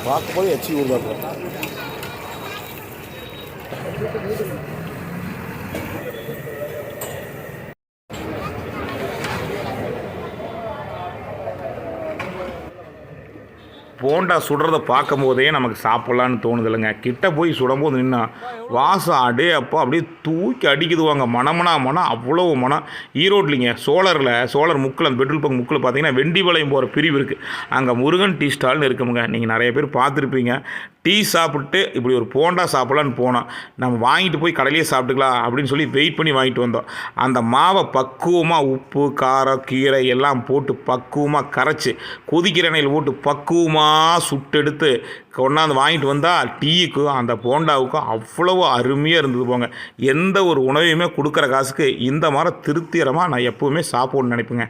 பார்க்கும்போது எச்சி ஊறுதாப்போ. போண்டா சுடுறதை பார்க்கும் போதே நமக்கு சாப்பிட்லான்னு தோணுது இல்லைங்க. கிட்ட போய் சுடும்போது நின்னா வாசம் அப்போ அப்படியே தூக்கி அடிக்குதுவாங்க. மனம் அவ்வளோ மனம். ஈரோட்லிங்க சோழர் முக்கில் அந்த பெட்ரோல் பங்க் முக்கில் பார்த்தீங்கன்னா வெண்டிபாளையம் போகிற பிரிவு இருக்குது. அங்கே முருகன் டீ ஸ்டால்னு இருக்குமுங்க. நீங்கள் நிறைய பேர் பார்த்துருப்பீங்க. டீ சாப்பிட்டு இப்படி ஒரு போண்டா சாப்பிட்லான்னு போனோம். நம்ம வாங்கிட்டு போய் கடையிலேயே சாப்பிட்டுக்கலாம் அப்படின்னு சொல்லி வெயிட் பண்ணி வாங்கிட்டு வந்தோம். அந்த மாவை பக்குவமாக உப்பு காரம் கீரை எல்லாம் போட்டு பக்குவமாக கரைச்சி கொதிக்கிற எண்ணெயில் போட்டு பக்குவமாக சுட்டெடுத்து கொண்டாந்து வாங்கிட்டு வந்தால் டீயுக்கும் அந்த போண்டாவுக்கும் அவ்வளவு அருமையாக இருந்தது போங்க. எந்த ஒரு உணவையுமே கொடுக்குற காசுக்கு இந்த மாதிரி திருப்திகரமாக நான் எப்போவுமே சாப்பிடணும்னு நினைப்பேங்க.